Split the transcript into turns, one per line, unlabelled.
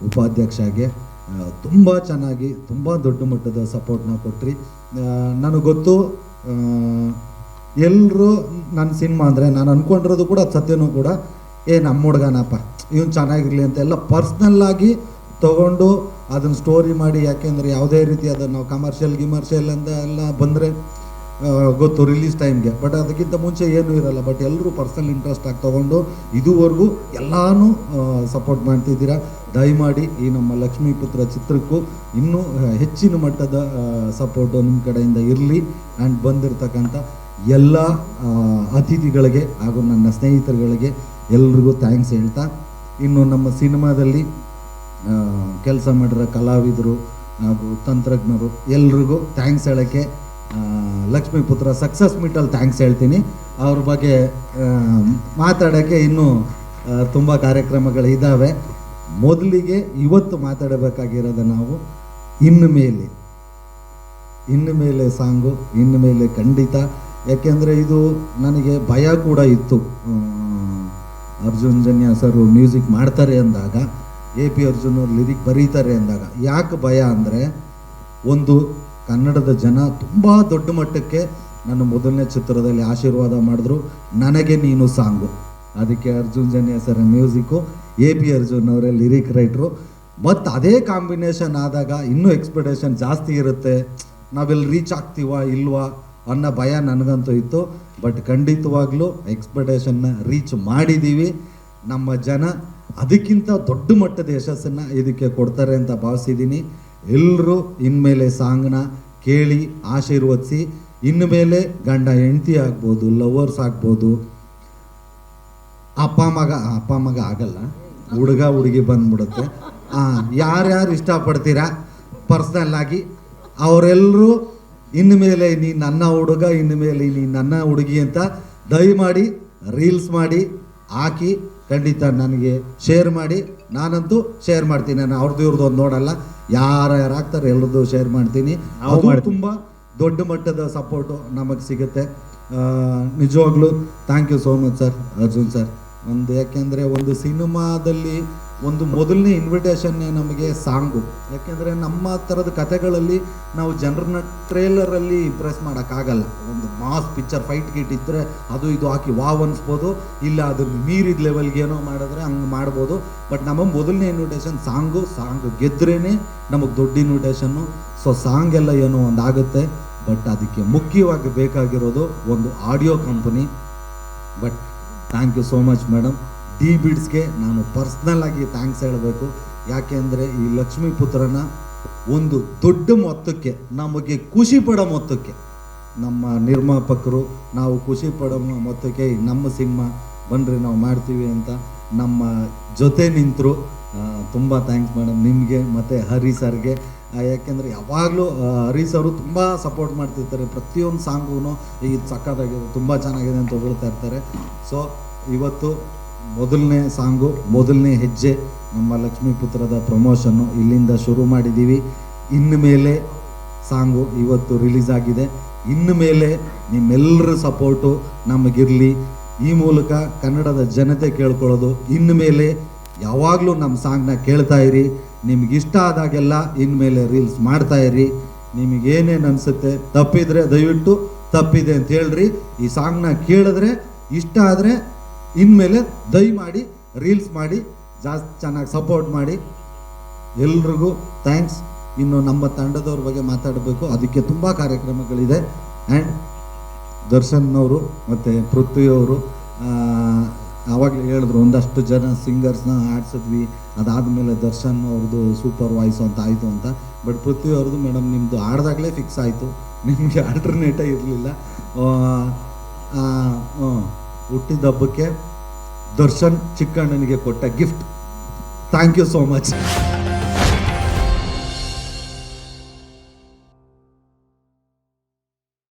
ಉಪಾಧ್ಯಕ್ಷಗೆ ತುಂಬ ಚೆನ್ನಾಗಿ ತುಂಬ ದೊಡ್ಡ ಮಟ್ಟದ ಸಪೋರ್ಟ್ನ ಕೊಟ್ರಿ. ನನಗೆ ಗೊತ್ತು ಎಲ್ಲರೂ ನನ್ನ ಸಿನಿಮಾ ಅಂದರೆ ನಾನು ಅಂದ್ಕೊಂಡಿರೋದು ಕೂಡ ಸತ್ಯನೂ ಕೂಡ ನಮ್ಮ ಹುಡುಗನಪ್ಪ ಇವನು ಚೆನ್ನಾಗಿರಲಿ ಅಂತ ಎಲ್ಲ ಪರ್ಸ್ನಲ್ಲಾಗಿ ತೊಗೊಂಡು ಅದನ್ನು ಸ್ಟೋರಿ ಮಾಡಿ, ಯಾಕೆಂದರೆ ಯಾವುದೇ ರೀತಿ ಅದನ್ನು ನಾವು ಕಮರ್ಷಿಯಲ್ ಅಂತ ಎಲ್ಲ ಬಂದರೆ ಗೊತ್ತು ರಿಲೀಸ್ ಟೈಮ್ಗೆ, ಬಟ್ ಅದಕ್ಕಿಂತ ಮುಂಚೆ ಏನೂ ಇರಲ್ಲ. ಬಟ್ ಎಲ್ಲರೂ ಪರ್ಸನಲ್ ಇಂಟ್ರೆಸ್ಟ್ ಆಗಿ ತೊಗೊಂಡು ಇದುವರೆಗೂ ಎಲ್ಲನೂ ಸಪೋರ್ಟ್ ಮಾಡ್ತಿದ್ದೀರಾ. ದಯಮಾಡಿ ಈ ನಮ್ಮ ಲಕ್ಷ್ಮೀಪುತ್ರ ಚಿತ್ರಕ್ಕೂ ಇನ್ನೂ ಹೆಚ್ಚಿನ ಮಟ್ಟದ ಸಪೋರ್ಟು ನಿಮ್ಮ ಕಡೆಯಿಂದ ಇರಲಿ. ಆ್ಯಂಡ್ ಬಂದಿರತಕ್ಕಂಥ ಎಲ್ಲ ಅತಿಥಿಗಳಿಗೆ ಹಾಗೂ ನನ್ನ ಸ್ನೇಹಿತರುಗಳಿಗೆ ಎಲ್ರಿಗೂ ಥ್ಯಾಂಕ್ಸ್ ಹೇಳ್ತಾ, ಇನ್ನು ನಮ್ಮ ಸಿನಿಮಾದಲ್ಲಿ ಕೆಲಸ ಮಾಡಿರೋ ಕಲಾವಿದರು ಹಾಗೂ ತಂತ್ರಜ್ಞರು ಎಲ್ರಿಗೂ ಥ್ಯಾಂಕ್ಸ್ ಹೇಳೋಕ್ಕೆ ಲಕ್ಷ್ಮೀಪುತ್ರ ಸಕ್ಸಸ್ ಮೀಟಲ್ಲಿ ಥ್ಯಾಂಕ್ಸ್ ಹೇಳ್ತೀನಿ. ಅವ್ರ ಬಗ್ಗೆ ಮಾತಾಡೋಕ್ಕೆ ಇನ್ನೂ ತುಂಬ ಕಾರ್ಯಕ್ರಮಗಳಿದ್ದಾವೆ. ಮೊದಲಿಗೆ ಇವತ್ತು ಮಾತಾಡಬೇಕಾಗಿರೋದು ನಾವು ಇನ್ನು ಮೇಲೆ ಸಾಂಗು ಇನ್ನು ಮೇಲೆ ಖಂಡಿತ, ಯಾಕೆಂದರೆ ಇದು ನನಗೆ ಭಯ ಕೂಡ ಇತ್ತು. ಅರ್ಜುನ್ ಜನ್ಯ ಸರು ಮ್ಯೂಸಿಕ್ ಮಾಡ್ತಾರೆ ಅಂದಾಗ, AP ಅರ್ಜುನ್ ಅವ್ರು ಲಿರಿಕ್ ಬರೀತಾರೆ ಅಂದಾಗ ಯಾಕೆ ಭಯ ಅಂದರೆ, ಒಂದು ಕನ್ನಡದ ಜನ ತುಂಬ ದೊಡ್ಡ ಮಟ್ಟಕ್ಕೆ ನನ್ನ ಮೊದಲನೇ ಚಿತ್ರದಲ್ಲಿ ಆಶೀರ್ವಾದ ಮಾಡಿದ್ರು, ನನಗೆ ನೀನು ಸಾಂಗು. ಅದಕ್ಕೆ ಅರ್ಜುನ್ ಜನ್ಯ ಸರ ಮ್ಯೂಸಿಕ್ಕು, AP ಅರ್ಜುನ್ ಅವರೇ ಲಿರಿಕ್ ರೈಟ್ರು. ಮತ್ತು ಅದೇ ಕಾಂಬಿನೇಷನ್ ಆದಾಗ ಇನ್ನೂ ಎಕ್ಸ್ಪೆಕ್ಟೇಷನ್ ಜಾಸ್ತಿ ಇರುತ್ತೆ, ನಾವೆಲ್ಲಿ ರೀಚ್ ಆಗ್ತೀವಾ ಇಲ್ವಾ ಅನ್ನೋ ಭಯ ನನಗಂತೂ ಇತ್ತು. ಬಟ್ ಖಂಡಿತವಾಗ್ಲೂ ಎಕ್ಸ್ಪೆಕ್ಟೇಷನ್ನ ರೀಚ್ ಮಾಡಿದ್ದೀವಿ. ನಮ್ಮ ಜನ ಅದಕ್ಕಿಂತ ದೊಡ್ಡ ಮಟ್ಟದ ಯಶಸ್ಸನ್ನು ಇದಕ್ಕೆ ಕೊಡ್ತಾರೆ ಅಂತ ಭಾವಿಸಿದ್ದೀನಿ. ಎಲ್ಲರೂ ಇನ್ಮೇಲೆ ಸಾಂಗ್ನ ಕೇಳಿ ಆಶೀರ್ವದಿಸಿ, ಇನ್ನು ಮೇಲೆ ಗಂಡ ಹೆಂಡತಿ ಆಗ್ಬೋದು, ಲವರ್ಸ್ ಆಗ್ಬೋದು, ಅಪ್ಪ ಮಗ ಆಗಲ್ಲ, ಹುಡುಗ ಹುಡುಗಿ ಬಂದ್ಬಿಡುತ್ತೆ. ಯಾರ್ಯಾರು ಇಷ್ಟಪಡ್ತೀರಾ ಪರ್ಸ್ನಲ್ಲಾಗಿ ಅವರೆಲ್ಲರೂ ಇನ್ನು ಮೇಲೆ ನೀ ನನ್ನ ಹುಡುಗ, ಇನ್ನು ಮೇಲೆ ನೀ ನನ್ನ ಹುಡುಗಿ ಅಂತ ದಯಮಾಡಿ ರೀಲ್ಸ್ ಮಾಡಿ ಹಾಕಿ ಖಂಡಿತ ನನಗೆ ಶೇರ್ ಮಾಡಿ. ನಾನಂತೂ ಶೇರ್ ಮಾಡ್ತೀನಿ, ನಾನು ಅವ್ರದ್ದು ಇವ್ರದ್ದು ಒಂದು ನೋಡಲ್ಲ, ಯಾರು ಆಗ್ತಾರೆ ಎಲ್ಲರದ್ದು ಶೇರ್ ಮಾಡ್ತೀನಿ. ಅದು ತುಂಬ ದೊಡ್ಡ ಮಟ್ಟದ ಸಪೋರ್ಟು ನಮಗೆ ಸಿಗುತ್ತೆ. ನಿಜವಾಗ್ಲೂ thank you so much sir, Arjun sir. ಯಾಕೆಂದರೆ ಒಂದು ಸಿನಿಮಾದಲ್ಲಿ ಒಂದು ಮೊದಲನೇ ಇನ್ವಿಟೇಷನ್ನೇ ನಮಗೆ ಸಾಂಗು. ಯಾಕೆಂದರೆ ನಮ್ಮ ಥರದ ಕಥೆಗಳಲ್ಲಿ ನಾವು ಜನರನ್ನ ಟ್ರೇಲರಲ್ಲಿ ಇಂಪ್ರೆಸ್ ಮಾಡೋಕ್ಕಾಗಲ್ಲ. ಒಂದು ಮಾಸ್ ಪಿಕ್ಚರ್ ಫೈಟ್ ಗೀಟ್ ಇದ್ದರೆ ಅದು ಇದು ಹಾಕಿ ವಾವ್ ಅನಿಸ್ಬೋದು, ಇಲ್ಲ ಅದನ್ನು ಮೀರಿದ ಲೆವೆಲ್ಗೆ ಏನೋ ಮಾಡಿದ್ರೆ ಹಂಗೆ ಮಾಡ್ಬೋದು. ಬಟ್ ನಮ್ಮ ಮೊದಲನೇ ಇನ್ವಿಟೇಷನ್ ಸಾಂಗು ಗೆದ್ರೇ ನಮಗೆ ದೊಡ್ಡ ಇನ್ವಿಟೇಷನ್ನು. ಸೊ ಸಾಂಗ್ ಎಲ್ಲ ಏನೋ ಒಂದು ಆಗುತ್ತೆ, ಬಟ್ ಅದಕ್ಕೆ ಮುಖ್ಯವಾಗಿ ಬೇಕಾಗಿರೋದು ಒಂದು audio company. But thank you so much madam. ಡಿ ಬಿಡ್ಸ್ಗೆ ನಾನು ಪರ್ಸ್ನಲ್ಲಾಗಿ ಥ್ಯಾಂಕ್ಸ್ ಹೇಳಬೇಕು. ಯಾಕೆಂದರೆ ಈ ಲಕ್ಷ್ಮೀಪುತ್ರನ ಒಂದು ದೊಡ್ಡ ಮೊತ್ತಕ್ಕೆ, ನಮಗೆ ಖುಷಿ ಪಡೋ ಮೊತ್ತಕ್ಕೆ, ನಮ್ಮ ನಿರ್ಮಾಪಕರು ನಾವು ಖುಷಿ ಪಡೋ ಮೊತ್ತಕ್ಕೆ ನಮ್ಮ ಸಿನಿಮಾ ಬನ್ನಿರಿ ನಾವು ಮಾಡ್ತೀವಿ ಅಂತ ನಮ್ಮ ಜೊತೆ ನಿಂತರು. ತುಂಬ ಥ್ಯಾಂಕ್ಸ್ ಮೇಡಮ್ ನಿಮಗೆ ಮತ್ತು ಹರಿ ಸರ್ಗೆ. ಯಾಕೆಂದರೆ ಯಾವಾಗಲೂ ಹರಿ ಸರು ತುಂಬ ಸಪೋರ್ಟ್ ಮಾಡ್ತಿರ್ತಾರೆ. ಪ್ರತಿಯೊಂದು ಸಾಂಗೂ ಇದು ಸಕ್ಕತ್ತಾಗಿದೆ, ತುಂಬ ಚೆನ್ನಾಗಿದೆ ಅಂತ ಹೊಗಳ್ತಾ ಇರ್ತಾರೆ. ಸೊ ಇವತ್ತು ಮೊದಲನೇ ಸಾಂಗು, ಮೊದಲನೇ ಹೆಜ್ಜೆ ನಮ್ಮ ಲಕ್ಷ್ಮೀಪುತ್ರದ ಪ್ರಮೋಷನ್ನು ಇಲ್ಲಿಂದ ಶುರು ಮಾಡಿದ್ದೀವಿ. ಇನ್ನು ಮೇಲೆ ಸಾಂಗು ಇವತ್ತು ರಿಲೀಸ್ ಆಗಿದೆ. ಇನ್ನು ಮೇಲೆ ನಿಮ್ಮೆಲ್ಲರ ಸಪೋರ್ಟು ನಮಗಿರಲಿ. ಈ ಮೂಲಕ ಕನ್ನಡದ ಜನತೆ ಕೇಳ್ಕೊಳ್ಳೋದು, ಇನ್ನು ಮೇಲೆ ಯಾವಾಗಲೂ ನಮ್ಮ ಸಾಂಗ್ನ ಕೇಳ್ತಾ ಇರಿ. ನಿಮಗಿಷ್ಟ ಆದಾಗೆಲ್ಲ ಇನ್ಮೇಲೆ ರೀಲ್ಸ್ ಮಾಡ್ತಾಯಿರಿ. ನಿಮಗೇನೇನು ಅನಿಸುತ್ತೆ, ತಪ್ಪಿದರೆ ದಯವಿಟ್ಟು ತಪ್ಪಿದೆ ಅಂತ ಹೇಳ್ರಿ. ಈ ಸಾಂಗ್ನ ಕೇಳಿದ್ರೆ ಇಷ್ಟ ಆದರೆ ಇನ್ಮೇಲೆ ದಯಮಾಡಿ ರೀಲ್ಸ್ ಮಾಡಿ, ಜಾಸ್ತಿ ಚೆನ್ನಾಗಿ ಸಪೋರ್ಟ್ ಮಾಡಿ. ಎಲ್ರಿಗೂ ಥ್ಯಾಂಕ್ಸ್. ಇನ್ನು ನಮ್ಮ ತಂಡದವ್ರ ಬಗ್ಗೆ ಮಾತಾಡಬೇಕು, ಅದಕ್ಕೆ ತುಂಬ ಕಾರ್ಯಕ್ರಮಗಳಿದೆ. ಆ್ಯಂಡ್ ದರ್ಶನ್ ಅವರು ಮತ್ತು ಪೃಥ್ವಿಯವರು ಆವಾಗಲೇ ಹೇಳಿದ್ರು ಒಂದಷ್ಟು ಜನ ಸಿಂಗರ್ಸ್ನ ಆಡಿಸಿದ್ವಿ, ಅದಾದಮೇಲೆ ದರ್ಶನ್ ಅವ್ರದ್ದು ಸೂಪರ್ ವಾಯ್ಸು ಅಂತ ಆಯಿತು ಅಂತ. ಬಟ್ ಪೃಥ್ವಿ ಅವ್ರದ್ದು ಮೇಡಮ್ ನಿಮ್ಮದು ಆಡ್ದಾಗಲೇ ಫಿಕ್ಸ್ ಆಯಿತು, ನಿಮಗೆ ಆಲ್ಟರ್ನೇಟೇ ಇರಲಿಲ್ಲ. ಹುಟ್ಟಿದ ಹಬ್ಬಕ್ಕೆ ದರ್ಶನ್ ಚಿಕ್ಕಣ್ಣನಿಗೆ ಕೊಟ್ಟ gift. Thank you so much.